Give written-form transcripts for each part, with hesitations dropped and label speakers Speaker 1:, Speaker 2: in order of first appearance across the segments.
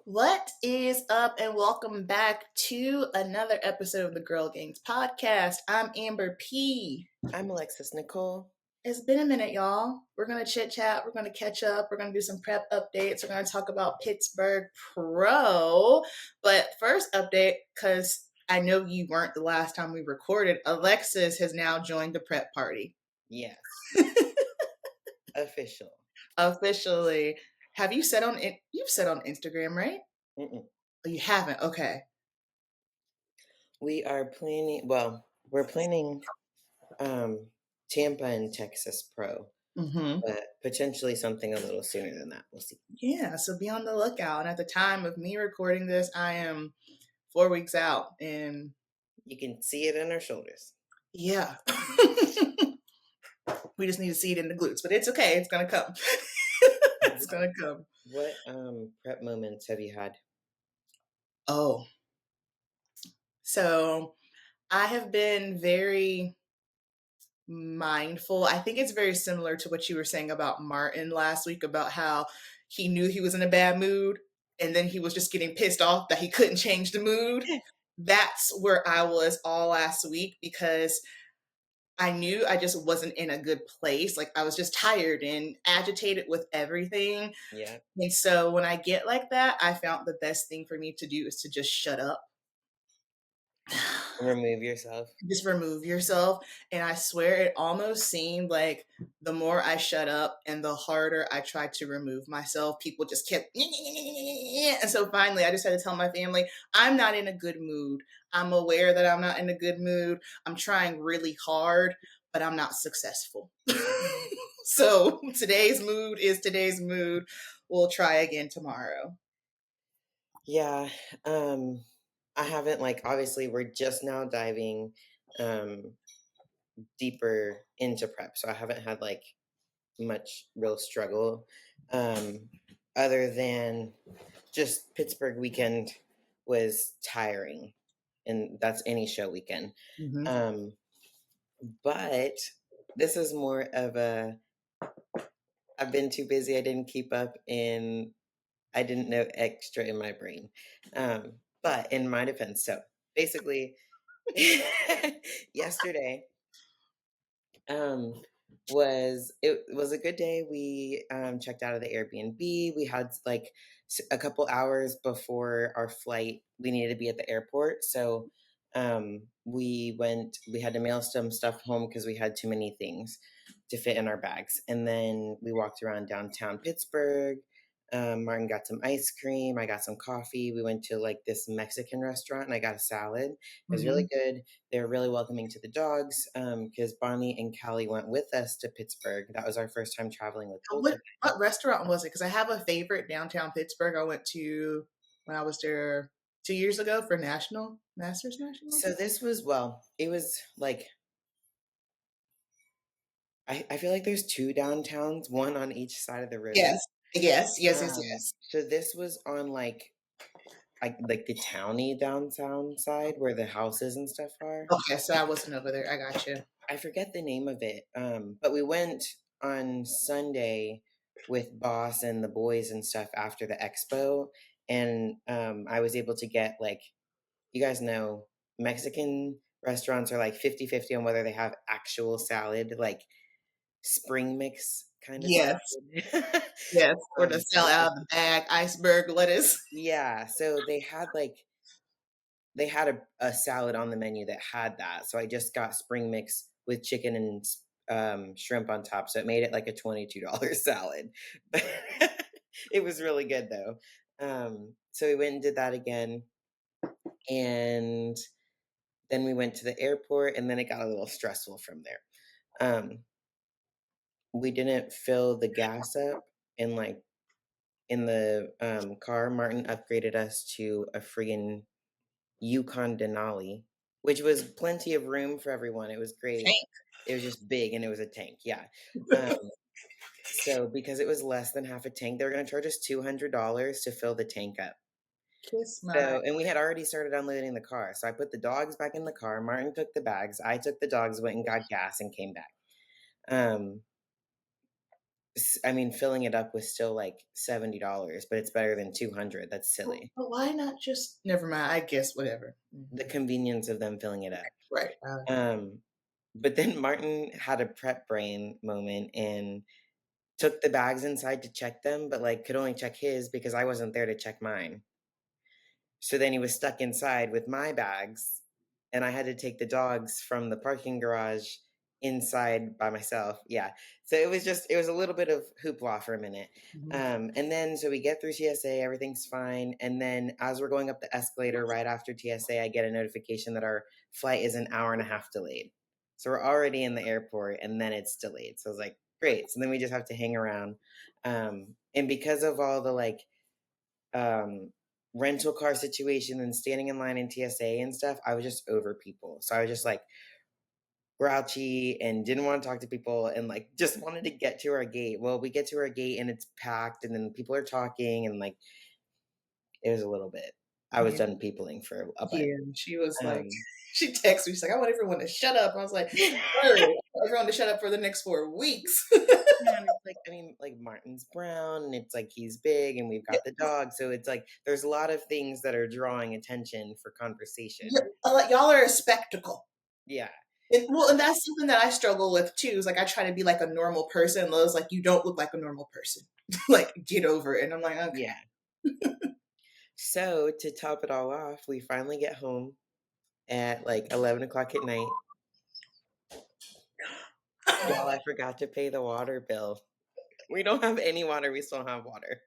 Speaker 1: What is up, and welcome back to another episode of the Girl Gangs podcast. I'm Amber P.
Speaker 2: I'm Alexis Nicole.
Speaker 1: It's been a minute, y'all. We're going to chit chat. We're going to catch up. We're going to do some prep updates. We're going to talk about Pittsburgh Pro. But first update, because I know you weren't the last time we recorded, Alexis has now joined the prep party.
Speaker 2: Yes. Official.
Speaker 1: Officially. Have you said on it? You've said on Instagram, right?
Speaker 2: Mm-mm.
Speaker 1: Oh, you haven't? Okay.
Speaker 2: We are planning, we're planning Tampa and Texas Pro,
Speaker 1: Mm-hmm.
Speaker 2: but potentially something a little sooner than that. We'll see.
Speaker 1: Yeah, so be on the lookout. And at the time of me recording this, I am 4 weeks out. And
Speaker 2: You can see it in our shoulders.
Speaker 1: yeah, we just need to see it in the glutes, but it's okay. It's going to come. It's going to come.
Speaker 2: What prep moments have you had?
Speaker 1: Oh, so I have been very mindful. I think it's very similar to what you were saying about Martin last week about how he knew he was in a bad mood and then he was just getting pissed off that he couldn't change the mood. That's where I was all last week because I knew I just wasn't in a good place. Like I was just tired and agitated with everything.
Speaker 2: Yeah.
Speaker 1: And so when I get like that, I found the best thing for me to do is to just shut up.
Speaker 2: Remove yourself.
Speaker 1: Just remove yourself. And I swear it almost seemed like the more I shut up and the harder I tried to remove myself, people just kept. And so finally, I just had to tell my family, I'm not in a good mood. I'm aware that I'm not in a good mood. I'm trying really hard, but I'm not successful. So today's mood is today's mood. We'll try again tomorrow.
Speaker 2: Yeah. I haven't obviously we're just now diving deeper into prep. So I haven't had much real struggle other than just Pittsburgh weekend was tiring, and that's any show weekend.
Speaker 1: Mm-hmm.
Speaker 2: But this is more of I've been too busy, I didn't keep up, and I didn't know extra in my brain. But in my defense, so basically yesterday was a good day. We checked out of the Airbnb. We had a couple hours before our flight. We needed to be at the airport, so we had to mail some stuff home because we had too many things to fit in our bags. And then we walked around downtown Pittsburgh. Martin got some ice cream. I got some coffee. We went to this Mexican restaurant and I got a salad. It was really good. They were really welcoming to the dogs because Bonnie and Callie went with us to Pittsburgh. That was our first time traveling with both of them.
Speaker 1: What restaurant was it? Because I have a favorite downtown Pittsburgh I went to when I was there 2 years ago for Masters National.
Speaker 2: So this was, it was I feel like there's two downtowns, one on each side of the river.
Speaker 1: Yes.
Speaker 2: So this was on the towny downtown side where the houses and stuff are.
Speaker 1: Okay, so I wasn't over there. I got you.
Speaker 2: I forget the name of it. But we went on Sunday with Boss and the boys and stuff after the expo. And I was able to get you guys know, Mexican restaurants are 50-50 on whether they have actual salad, spring mix kind of
Speaker 1: Yes.
Speaker 2: salad.
Speaker 1: Yes, or the sell out of the bag, iceberg lettuce.
Speaker 2: Yeah, so they had a salad on the menu that had that. So I just got spring mix with chicken and shrimp on top. So it made it like a $22 salad. It was really good though. So we went and did that again. And then we went to the airport and then it got a little stressful from there. We didn't fill the gas up in the car. Martin upgraded us to a friggin' Yukon Denali, which was plenty of room for everyone. It was great.
Speaker 1: Tank.
Speaker 2: It was just big and it was a tank. Yeah. So because it was less than half a tank, they were going to charge us $200 to fill the tank up.
Speaker 1: Kiss my.
Speaker 2: And we had already started unloading the car. So I put the dogs back in the car. Martin took the bags. I took the dogs, went and got gas and came back. I mean, filling it up was still like $70, but it's better than 200. That's
Speaker 1: Well,
Speaker 2: silly.
Speaker 1: but why not just never mind, I guess whatever.
Speaker 2: The
Speaker 1: Mhm.
Speaker 2: convenience of them filling it up.
Speaker 1: Right,
Speaker 2: Um, but then Martin had a prep brain moment and took the bags inside to check them, but like could only check his because I wasn't there to check mine. So then he was stuck inside with my bags, and I had to take the dogs from the parking garage inside by myself. Yeah. So it was a little bit of hoopla for a minute.
Speaker 1: mhm.
Speaker 2: And then so we get through TSA, everything's fine. And then as we're going up the escalator right after TSA, I get a notification that our flight is an hour and a half delayed. So we're already in the airport and then it's delayed. So I was like, great. So then we just have to hang around. And because of all the like um, rental car situation and standing in line in TSA and stuff, I was just over people. So I was just like grouchy and didn't want to talk to people and like just wanted to get to our gate. Well, we get to our gate and it's packed and then people are talking and like it was a little bit. I was
Speaker 1: Yeah,
Speaker 2: done peopling for a bit.
Speaker 1: yeah, she was like
Speaker 2: Um,
Speaker 1: she texted me, she's like, "I want everyone to shut up." I was like, "Word, I want everyone to shut up for the next 4 weeks."
Speaker 2: yeah, and it's like I mean, like Martin's brown and it's like he's big and we've
Speaker 1: Yeah,
Speaker 2: got the dog, so it's like there's a lot of things that are drawing attention for
Speaker 1: yeah,
Speaker 2: conversation.
Speaker 1: like, y'all are a spectacle.
Speaker 2: Yeah.
Speaker 1: And that's something that I struggle with too, is like I try to be like a normal person, and Lowe's like, "You don't look like a normal person." Like, get over it. And I'm like, "Okay."
Speaker 2: Yeah. So to top it all off, we finally get home at like 11 o'clock at night. Y'all, I forgot to pay the water bill. We don't have any water. We still have water.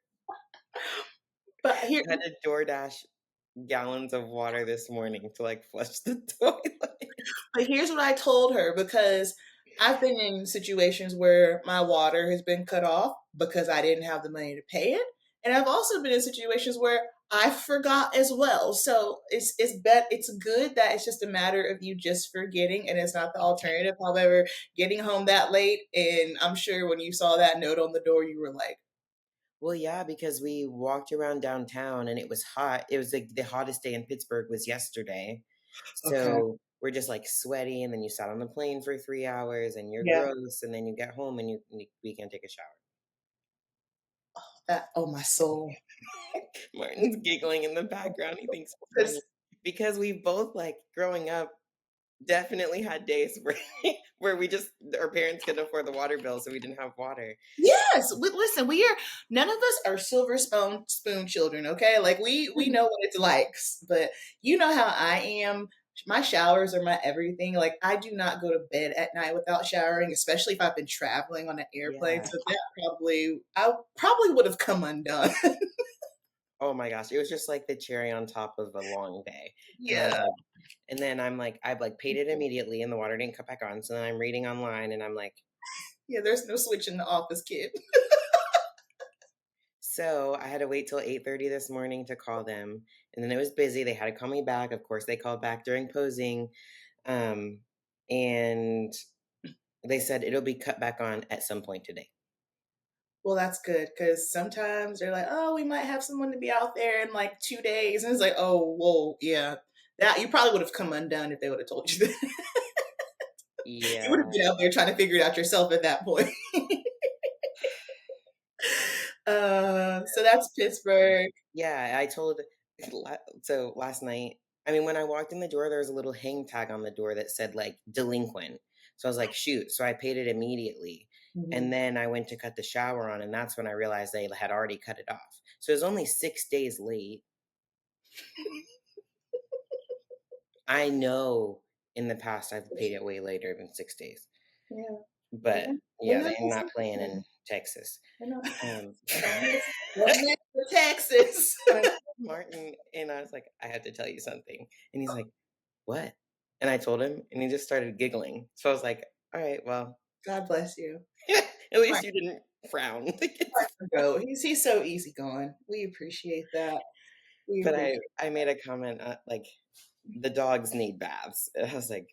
Speaker 1: But here
Speaker 2: I had to DoorDash gallons of water this morning to like flush the toilet.
Speaker 1: But here's what I told her, because I've been in situations where my water has been cut off because I didn't have the money to pay it. And I've also been in situations where I forgot as well. So it's good that it's just a matter of you just forgetting and it's not the alternative. However, getting home that late, and I'm sure when you saw that note on the door, you were like,
Speaker 2: Well, yeah, because we walked around downtown and it was hot. It was like the hottest day in Pittsburgh was yesterday.
Speaker 1: okay,
Speaker 2: So we're just like sweaty, and then you sat on the plane for 3 hours and you're
Speaker 1: yeah,
Speaker 2: gross, and then you get home and we can't take a shower.
Speaker 1: that, oh, my soul.
Speaker 2: Martin's giggling in the background. He thinks it's funny
Speaker 1: Because
Speaker 2: because we both like growing up definitely had days where where we just our parents couldn't afford the water bill, so we didn't have water.
Speaker 1: yes, listen, we are, none of us are silver spoon children, okay? Like we know what it's like, but you know how I am. My showers are my everything. Like I do not go to bed at night without showering, especially if I've been traveling on an airplane.
Speaker 2: Yeah.
Speaker 1: So that I probably would have come undone.
Speaker 2: Oh my gosh, it was just like the cherry on top of a long day. And I was
Speaker 1: Yeah.
Speaker 2: like, and then I'm like, I've like paid it immediately, and the water didn't cut back on. So then I'm reading online, and I'm like,
Speaker 1: Yeah, there's no switch in the office, kid.
Speaker 2: so I had to wait till 8:30 this morning to call them, and then it was busy. They had to call me back. Of course, they called back during posing, um, and they said it'll be cut back on at some point today.
Speaker 1: Well, that's good because sometimes they're like, "Oh, we might have someone to be out there in like 2 days," and it's like, "Oh, whoa, yeah." That you probably would have come undone if they would have told you that. You would have
Speaker 2: Yeah.
Speaker 1: been out there trying to figure it out yourself at that point. So that's Pittsburgh.
Speaker 2: Yeah, I told so last night, I mean, when I walked in the door, there was a little hang tag on the door that said like delinquent. So I was like, shoot. So I paid it immediately. And
Speaker 1: Mhm.
Speaker 2: then I went to cut the shower on, and that's when I realized they had already cut it off. So it was only 6 days late. I know in the past I've paid it way later than 6 days.
Speaker 1: Yeah,
Speaker 2: But
Speaker 1: we're
Speaker 2: yeah,
Speaker 1: not
Speaker 2: they're not playing in Texas.
Speaker 1: we're not
Speaker 2: Um
Speaker 1: don't mess with Texas.
Speaker 2: and I told Martin, and I was like, I have to tell you something. And he's like, what? And I told him, and he just started giggling. So I was like, all right, well,
Speaker 1: God bless you.
Speaker 2: at least
Speaker 1: Mark,
Speaker 2: you didn't frown.
Speaker 1: Mark go. He's so easygoing. We appreciate that. We
Speaker 2: But
Speaker 1: appreciate
Speaker 2: I made a comment like, the dogs need baths. And I was like,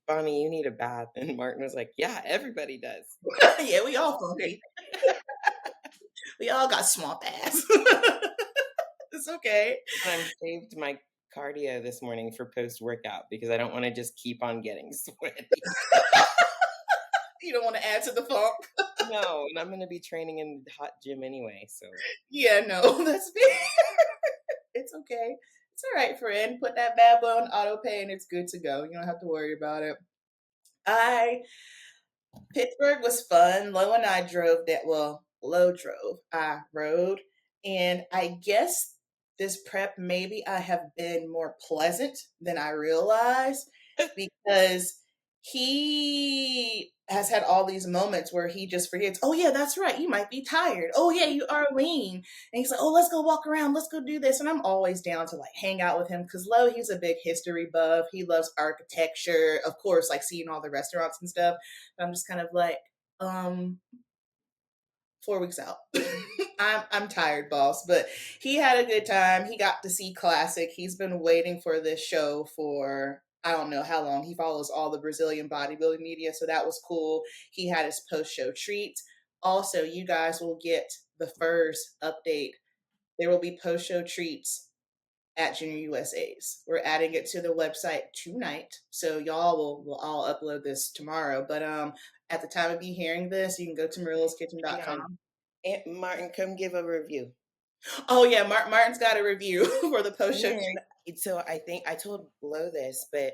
Speaker 2: Bonnie, you need a bath. And Martin was like, yeah, everybody does.
Speaker 1: Yeah, we all funky. We all got swamp ass. It's okay.
Speaker 2: And I'm saved my cardio this morning for post workout because I don't want to just keep on getting sweaty.
Speaker 1: You don't want to add to the funk.
Speaker 2: No, and I'm gonna be training in the hot gym anyway, so
Speaker 1: Yeah, no, that's me. It's okay. It's all right, friend. Put that bad boy on auto pay and it's good to go. You don't have to worry about it. I Pittsburgh was fun. Lo and I drove that. Well, Lo drove. I rode, and I guess this prep maybe I have been more pleasant than I realized because he has had all these moments where he just forgets. Oh yeah, that's right. You might be tired. Oh yeah, you are lean. And he's like, oh, let's go walk around. Let's go do this. And I'm always down to like hang out with him because Lo, he's a big history buff. He loves architecture, of course, like seeing all the restaurants and stuff. I'm just kind of like, um, 4 weeks out. I'm tired, boss. But he had a good time. He got to see Classic. He's been waiting for this show for I don't know how long. He follows all the Brazilian bodybuilding media, so that was cool. He had his post show treats. Also, you guys will get the first update. There will be post show treats at Junior USA's. We're adding it to the website tonight, so y'all will all upload this tomorrow. But at the time of you hearing this, you can go to
Speaker 2: hang on.
Speaker 1: marillaskitchen.com.
Speaker 2: Aunt Martin, come give a review.
Speaker 1: Oh yeah, Martin's got a review for the post show.
Speaker 2: And so I think I told Lo this, but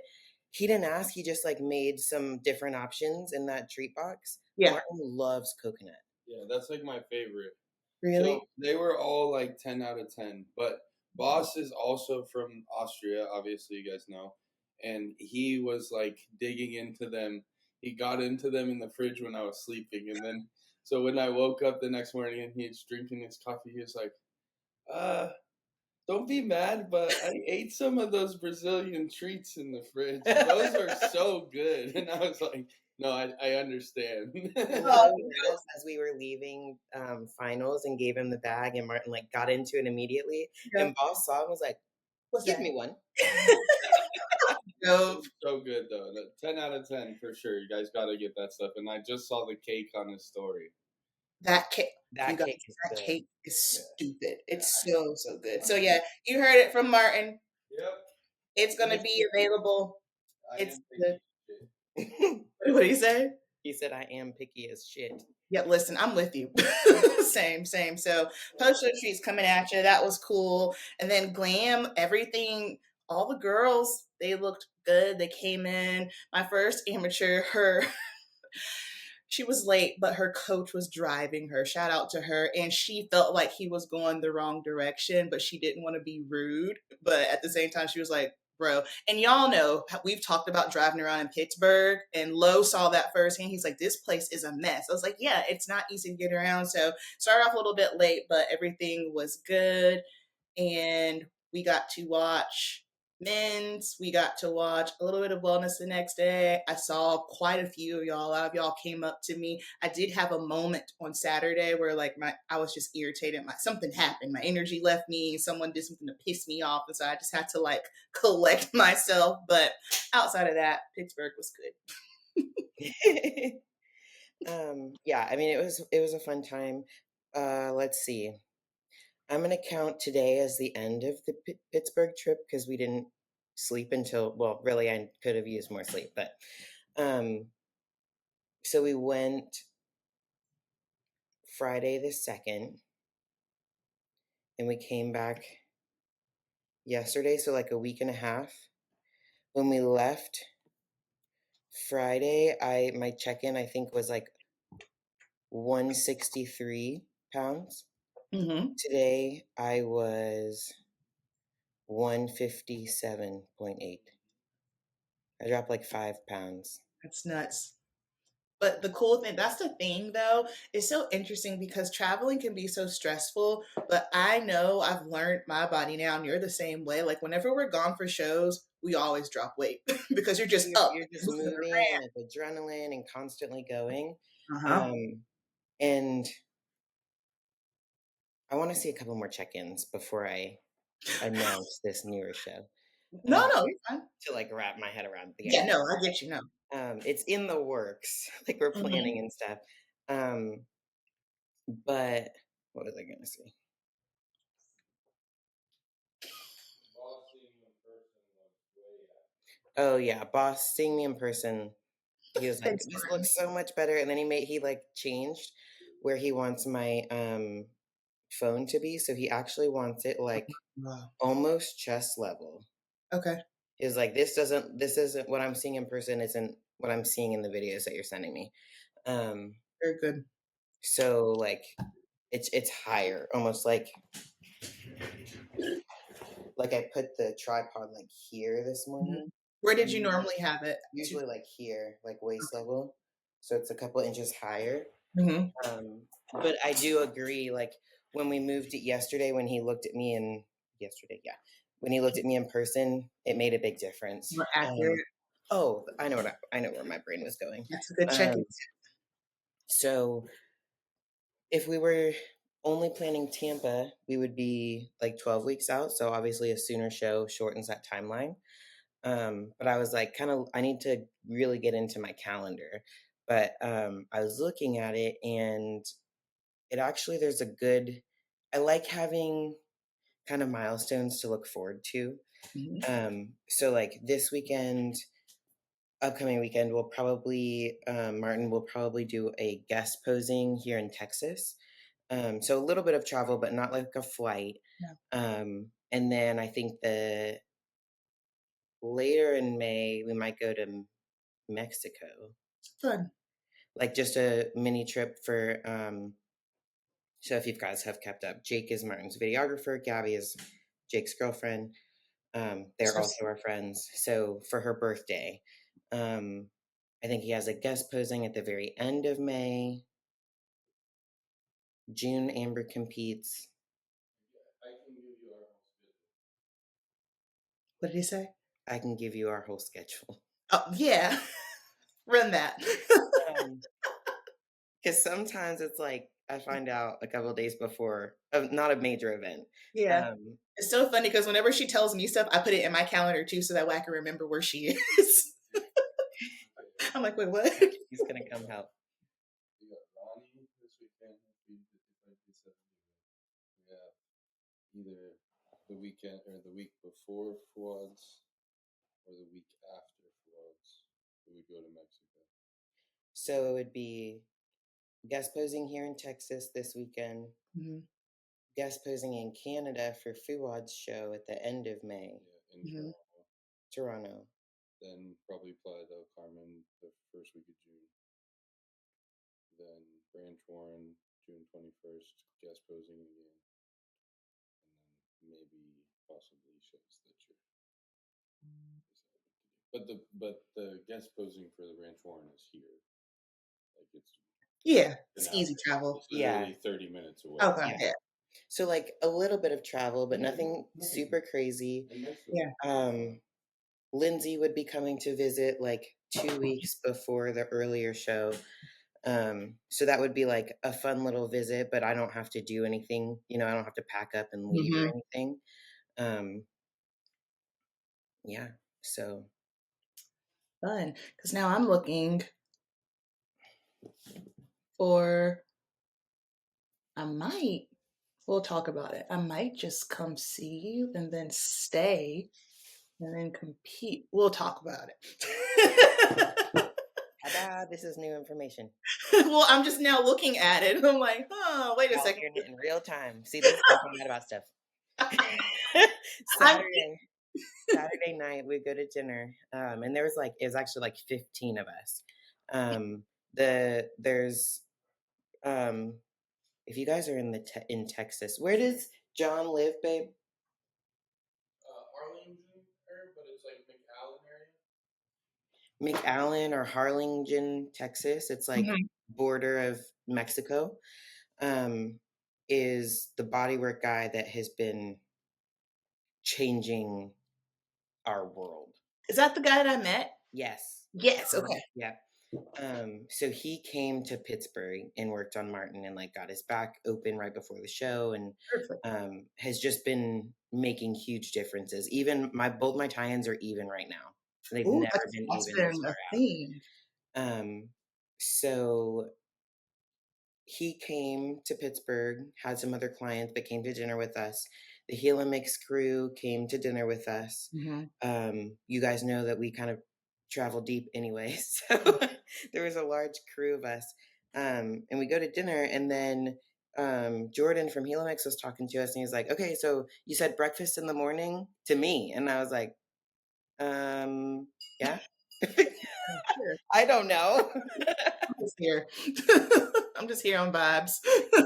Speaker 2: he didn't ask. He just like made some different options in that treat box.
Speaker 1: Yeah,
Speaker 2: Martin loves coconut.
Speaker 3: Yeah, that's like my favorite.
Speaker 1: really.
Speaker 3: So they were all like 10 out of 10. But Boss is also from Austria, obviously, you guys know. And he was like digging into them. He got into them in the fridge when I was sleeping. And then, so when I woke up the next morning and he's drinking his coffee, he was like, uh, don't be mad, but I ate some of those Brazilian treats in the fridge. Those are so good. And I was like, no, I understand.
Speaker 2: And
Speaker 1: Oh,
Speaker 2: Lo noticed as we were leaving finals and gave him the bag, and Martin like got into it immediately.
Speaker 1: yeah.
Speaker 2: And Boss saw him and was like,
Speaker 1: What's
Speaker 2: "Give
Speaker 1: that?
Speaker 2: me one."
Speaker 1: No,
Speaker 3: So good though. 10 out of 10 for sure. You guys got to get that stuff. And I just saw the cake on his story.
Speaker 1: that cake. You
Speaker 2: That
Speaker 1: guys,
Speaker 2: cake is
Speaker 1: that
Speaker 2: good.
Speaker 1: cake is
Speaker 3: Yeah.
Speaker 1: stupid.
Speaker 3: Yeah.
Speaker 1: It's so good. So yeah, you heard it from Martin.
Speaker 3: Yep.
Speaker 1: It's gonna be available.
Speaker 3: I
Speaker 1: It's
Speaker 3: am
Speaker 1: good.
Speaker 3: thinking.
Speaker 1: What do you say?
Speaker 2: He said, "I am picky as shit."
Speaker 1: Yeah, listen, I'm with you. Same. So post show treats coming at you. That was cool. And then glam, everything, all the girls, they looked good. They came in. My first amateur, her she was late, but her coach was driving her. Shout out to her. And she felt like he was going the wrong direction, but she didn't want to be rude. But at the same time, she was like, bro. And y'all know, we've talked about driving around in Pittsburgh, and Lowe saw that firsthand. He's like, this place is a mess. I was like, yeah, it's not easy to get around. So started off a little bit late, but everything was good. And we got to watch men's. We got to watch a little bit of wellness the next day. I saw quite a few of y'all. A lot of y'all came up to me. I did have a moment on Saturday where like I was just irritated. Something happened. My energy left me. Someone did something to piss me off, and so I just had to like collect myself. But outside of that, Pittsburgh was good.
Speaker 2: Yeah, I mean it was a fun time. Let's see. I'm gonna count today as the end of the Pittsburgh trip because we didn't sleep until well, really I could have used more sleep, but um, so we went Friday the 2nd, and we came back yesterday, so like a week and a half. When we left Friday, I my check-in I think was like 163 pounds.
Speaker 1: Mm-hmm.
Speaker 2: Today I was 157.8. I dropped like 5 pounds.
Speaker 1: That's nuts. But the cool thing, that's the thing though, it's so interesting because traveling can be so stressful. But I know I've learned my body now, and you're the same way. Like whenever we're gone for shows, we always drop weight because you're just up
Speaker 2: You're just
Speaker 1: moving
Speaker 2: moving and it's adrenaline and constantly going.
Speaker 1: around. Uh-huh.
Speaker 2: And I want to see a couple more check-ins before I announce this newer show.
Speaker 1: No,
Speaker 2: Um,
Speaker 1: no, you're fine.
Speaker 2: to like wrap my head around the
Speaker 1: Yeah,
Speaker 2: idea.
Speaker 1: no, I get you. No.
Speaker 2: It's in the works, like we're
Speaker 1: Mhm.
Speaker 2: planning and stuff. But what was I gonna say? Oh yeah, boss seeing me in person He was like,
Speaker 1: Thanks,
Speaker 2: "This
Speaker 1: Martin.
Speaker 2: looks so much better," and then he like changed where he wants my phone to be. So he actually wants it like
Speaker 1: Wow.
Speaker 2: almost chest level.
Speaker 1: Okay.
Speaker 2: Is like this isn't what I'm seeing in person. Isn't what I'm seeing in the videos that you're sending me. Um,
Speaker 1: Very good.
Speaker 2: so like it's higher, almost like I put the tripod like here this
Speaker 1: Mhm.
Speaker 2: morning.
Speaker 1: Where did you normally have it?
Speaker 2: Usually like here, like waist level. So it's a couple inches higher.
Speaker 1: Mm-hmm.
Speaker 2: But I do agree, like when we moved it yesterday, when he looked at me and yesterday, yeah, when he looked at me in person, it made a big difference.
Speaker 1: More accurate.
Speaker 2: Oh, I know where my brain was going.
Speaker 1: That's a good check-in.
Speaker 2: Um, so if we were only planning Tampa, we would be like 12 weeks out. So obviously a sooner show shortens that timeline. But I was like, I need to really get into my calendar. But I was looking at it and it actually, I like having kind of milestones to look forward to. So like this weekend, upcoming weekend, Martin will probably do a guest posing here in Texas. So a little bit of travel, but not like a flight.
Speaker 1: Yeah.
Speaker 2: And then I think later in May, we might go to Mexico,
Speaker 1: Fun.
Speaker 2: like just a mini trip for, so if you guys have kept up, Jake is Martin's videographer, Gabby is Jake's girlfriend. They're
Speaker 1: So
Speaker 2: also our friends. So for her birthday, um, I think he has a guest posing at the very end of May. June, Amber competes.
Speaker 3: I can give you our whole schedule.
Speaker 1: what did he say?
Speaker 2: I can give you our whole schedule.
Speaker 1: Oh yeah. Run that.
Speaker 2: Because sometimes it's like I find out a couple of days before, not a major event.
Speaker 1: Yeah. It's so funny because whenever she tells me stuff, I put it in my calendar too, so that way I can remember where she is. I'm like, wait, what?
Speaker 2: He's gonna come help.
Speaker 3: We got Ronnie this weekend. We have either the weekend or the week before floods or the week after floods. We would go to Mexico.
Speaker 2: So it would be guest posing here in Texas this weekend.
Speaker 1: Mm-hmm.
Speaker 2: Guest posing in Canada for Fuwad's show at the end of May.
Speaker 3: Yeah, in
Speaker 2: Toronto.
Speaker 3: Then probably Playa del Carmen the first week of June. Then Branch Warren, June 21st, guest posing again. And then maybe possibly shows that you're but the guest posing for the Ranch Warren is here. Like
Speaker 1: It's easy travel.
Speaker 3: It's literally 30 minutes away.
Speaker 1: Okay. Yeah.
Speaker 2: So like a little bit of travel, but nothing super crazy.
Speaker 1: Yeah.
Speaker 2: Lindsay would be coming to visit like 2 weeks before the earlier show. So that would be like a fun little visit, but I don't have to do anything, I don't have to pack up and leave or anything. Yeah. So
Speaker 1: Fun. Because now I'm looking for we'll talk about it. I might just come see you and then stay and then compete. We'll talk about it.
Speaker 2: this is new information.
Speaker 1: Well, I'm just now looking at it. I'm like, oh, wait a second.
Speaker 2: You're in real time. See, this is how I'm mad about stuff. Saturday night we go to dinner, and it was actually like 15 of us. There's if you guys are in Texas, where does John live, babe?
Speaker 3: Arlington, but it's like McAllen area.
Speaker 2: McAllen or Harlingen, Texas. It's like border of Mexico. Is the bodywork guy that has been changing our world.
Speaker 1: Is that the guy that I met?
Speaker 2: Yes.
Speaker 1: Yes. Okay.
Speaker 2: Yeah. So he came to Pittsburgh and worked on Martin and like got his back open right before the show and has just been making huge differences. Even both my tie-ins are even right now. They've never been even to start out. So he came to Pittsburgh, had some other clients, but came to dinner with us. The Heel and Mix crew came to dinner with us. You guys know that we kind of travel deep anyway. So there was a large crew of us, and we go to dinner, and then Jordan from Helix was talking to us, and he was like, "Okay, so you said breakfast in the morning to me," and I was like, yeah,
Speaker 1: Sure.
Speaker 2: I don't know."
Speaker 1: I'm just here. I'm just here on vibes.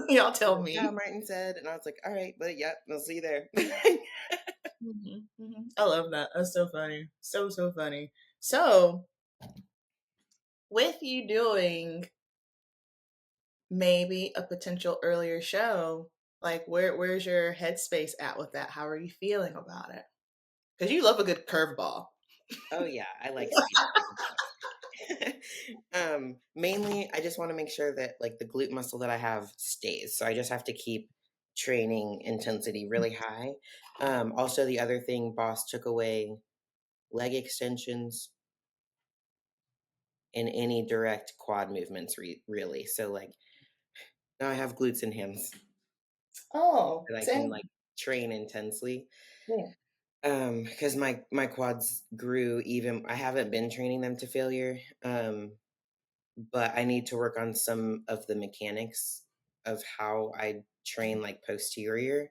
Speaker 1: Y'all tell
Speaker 2: Yeah,
Speaker 1: me.
Speaker 2: Martin said, and I was like, "All right, but yeah, we'll see you there."
Speaker 1: I love that. That's so funny. So, so funny. So, with you doing maybe a potential earlier show, like where's your headspace at with that? How are you feeling about it? Because you love a good curveball.
Speaker 2: Oh yeah, I like speed. Mainly, I just want to make sure that like the glute muscle that I have stays. So I just have to keep training intensity really high. Also, the other thing, boss took away leg extensions and any direct quad movements, really. So like now I have glutes and hams
Speaker 1: Oh,
Speaker 2: that I can
Speaker 1: same.
Speaker 2: like train intensely.
Speaker 1: Yeah.
Speaker 2: Because my quads grew even. I haven't been training them to failure. But I need to work on some of the mechanics of how I train like posterior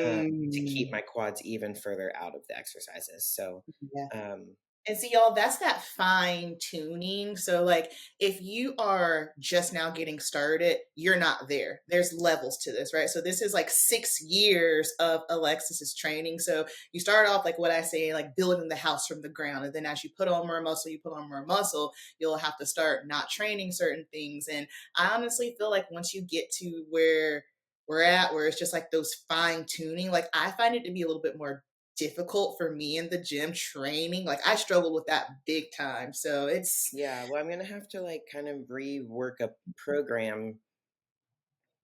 Speaker 2: to keep
Speaker 1: Mm,
Speaker 2: my quads even further out of the exercises. So,
Speaker 1: yeah.
Speaker 2: um,
Speaker 1: And see, y'all, that's that fine tuning. So, like, if you are just now getting started, you're not there. There's levels to this, right? So, this is like 6 years of Alexis's training. So, you start off, like what I say, like building the house from the ground. And then as you put on more muscle, you put on more muscle, you'll have to start not training certain things. And I honestly feel like once you get to where we're at, where it's just like those fine tuning, like, I find it to be a little bit more difficult for me in the gym training. Like I struggle with that big time. So it's
Speaker 2: yeah, well, I'm gonna have to like kind of rework a program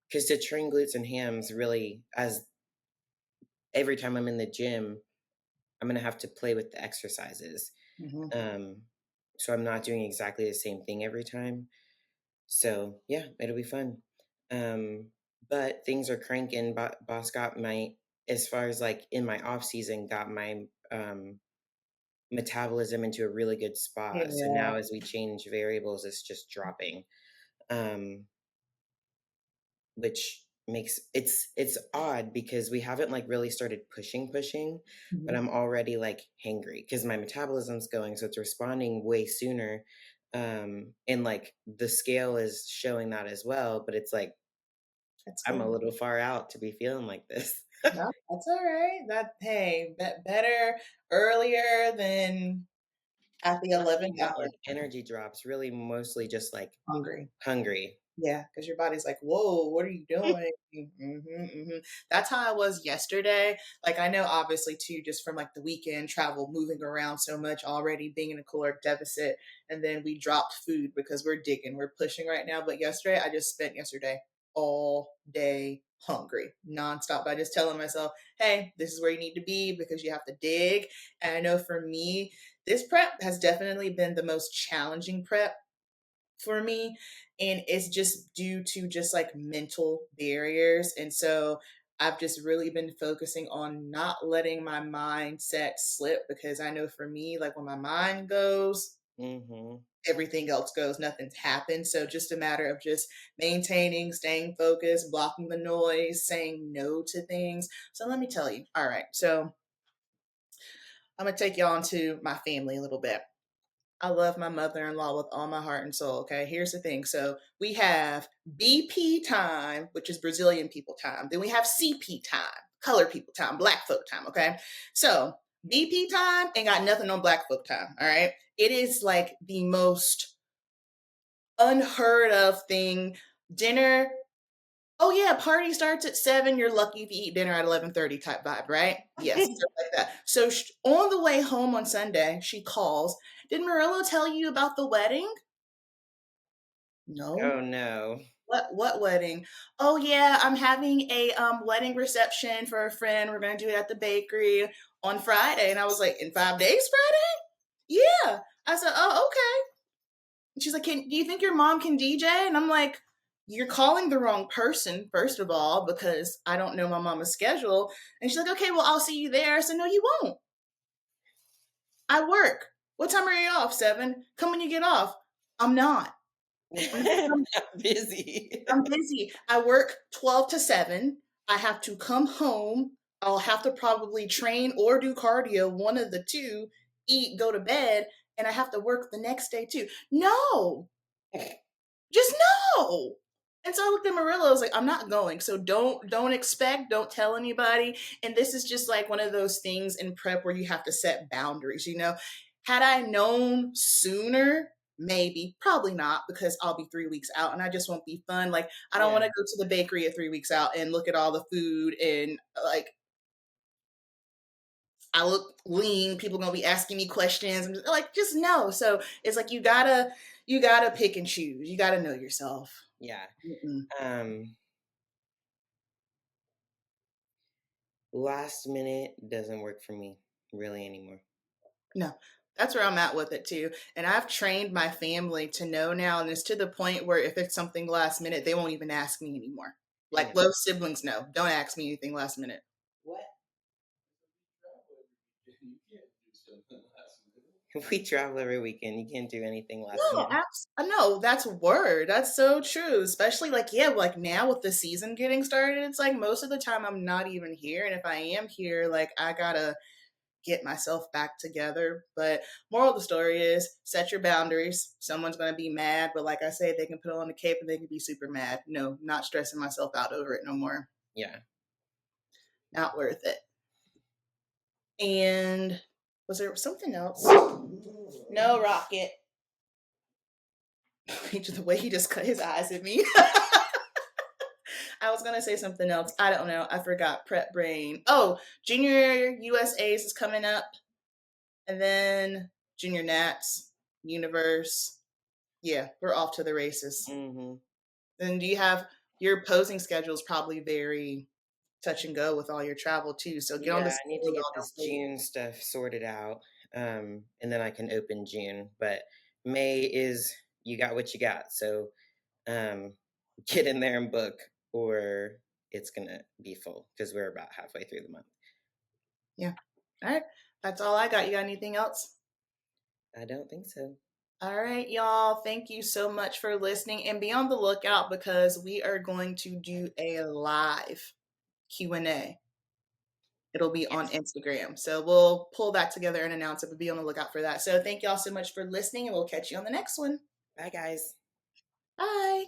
Speaker 2: because to train glutes and hams really, as every time I'm in the gym, I'm gonna have to play with the exercises.
Speaker 1: Mhm.
Speaker 2: Um, so I'm not doing exactly the same thing every time. So yeah, it'll be fun. Um, but things are cranking. Boss got my, as far as like in my off season, got my metabolism into a really good spot. So
Speaker 1: Yeah.
Speaker 2: now as we change variables, it's just dropping, um, which makes it's odd because we haven't like really started pushing, but
Speaker 1: Mhm.
Speaker 2: I'm already like hangry because my metabolism's going, so it's responding way sooner. And like the scale is showing that as well, but it's like
Speaker 1: That's
Speaker 2: I'm a
Speaker 1: good.
Speaker 2: little far out to be feeling like this.
Speaker 1: No, that's all right. That hey, better earlier than at the
Speaker 2: Not
Speaker 1: 11th
Speaker 2: even
Speaker 1: hour.
Speaker 2: like energy drops, really mostly just like
Speaker 1: Hungry.
Speaker 2: hungry.
Speaker 1: Yeah, because your body's like, whoa, what are you doing? That's how I was yesterday. Like, I know, obviously, too, just from like the weekend travel, moving around so much already, being in a caloric deficit. And then we dropped food because we're digging, we're pushing right now. But yesterday, I just spent yesterday all day hungry, nonstop, by just telling myself, hey, this is where you need to be because you have to dig. And I know for me, this prep has definitely been the most challenging prep for me, and it's just due to just like mental barriers. And so I've just really been focusing on not letting my mindset slip, because I know for me, like when my mind goes,
Speaker 2: Hmm.
Speaker 1: everything else goes, nothing's happened. So just a matter of just maintaining, staying focused, blocking the noise, saying no to things. So let me tell you, all right, so I'm gonna take y'all into my family a little bit. I love my mother-in-law with all my heart and soul. Okay, here's the thing. So we have BP time, which is Brazilian people time. Then we have CP time, color people time, black folk time. Okay, so BP time ain't got nothing on black folk time. All right, it is like the most unheard of thing. Dinner. Oh yeah, party starts at 7. You're lucky if you eat dinner at 11:30 type vibe, right? Yes, stuff like that. So on the way home on Sunday, she calls. Did Murillo tell you about the wedding? No.
Speaker 2: Oh no.
Speaker 1: What wedding? Oh yeah, I'm having a wedding reception for a friend. We're gonna do it at the bakery on Friday. And I was like, in 5 days, Friday? Yeah. I said, oh okay. And she's like, do you think your mom can DJ? And I'm like, you're calling the wrong person, first of all, because I don't know my mama's schedule. And she's like, okay, well, I'll see you there. I said, no, you won't. I work. What time are you off? 7. Come when you get off. I'm not. I'm
Speaker 2: Busy.
Speaker 1: I'm busy. I work 12 to 7. I have to come home. I'll have to probably train or do cardio, one of the two, eat, go to bed, and I have to work the next day too. No, just no. And so I looked at Marilla, I was like, I'm not going. So don't expect, don't tell anybody. And this is just like one of those things in prep where you have to set boundaries, you know. Had I known sooner, maybe, probably not, because I'll be 3 weeks out and I just won't be fun. Like, I don't want
Speaker 2: Yeah.
Speaker 1: to go to the bakery at 3 weeks out and look at all the food and like I look lean. People gonna be asking me questions. I'm just, like, just no. So it's like you gotta pick and choose. You gotta know yourself.
Speaker 2: Yeah.
Speaker 1: Mm-mm.
Speaker 2: Last minute doesn't work for me really anymore.
Speaker 1: No, that's where I'm at with it too. And I've trained my family to know now, and it's to the point where if it's something last minute, they won't even ask me anymore. Like
Speaker 2: Yeah.
Speaker 1: both siblings know, don't ask me anything last minute.
Speaker 2: What?
Speaker 3: You can't do something last minute.
Speaker 2: If we travel every weekend, you can't do anything last
Speaker 1: No,
Speaker 2: minute.
Speaker 1: no, that's word. That's so true. Especially like, yeah, like now with the season getting started, it's like most of the time I'm not even here. And if I am here, like I gotta get myself back together. But moral of the story is set your boundaries. Someone's gonna be mad, but like I say, they can put on the cape and they can be super mad. No, not stressing myself out over it no more.
Speaker 2: Yeah.
Speaker 1: Not worth it. And was there something else? No, Rocket. The way he just cut his eyes at me. I was gonna say something else. I don't know. I forgot. Prep brain. Oh, Junior USA's is coming up, and then Junior Nats, Universe. Yeah, we're off to the races.
Speaker 2: Mm-hmm.
Speaker 1: Then do you have your posing schedules probably very touch and go with all your travel too? So get on
Speaker 2: Yeah,
Speaker 1: the
Speaker 2: I need to
Speaker 1: schedule,
Speaker 2: get
Speaker 1: y'all.
Speaker 2: this
Speaker 1: Don't wait.
Speaker 2: June stuff sorted out, and then I can open June. But May is you got what you got. So um, get in there and book, or it's gonna be full because we're about halfway through the month.
Speaker 1: Yeah. All right. That's all I got. You got anything else?
Speaker 2: I don't think so.
Speaker 1: All right, y'all. Thank you so much for listening, and be on the lookout because we are going to do a live Q&A. It'll be on
Speaker 2: Yes.
Speaker 1: Instagram. So we'll pull that together and announce it, but be on the lookout for that. So thank y'all so much for listening, and we'll catch you on the next one.
Speaker 2: Bye, guys.
Speaker 1: Bye.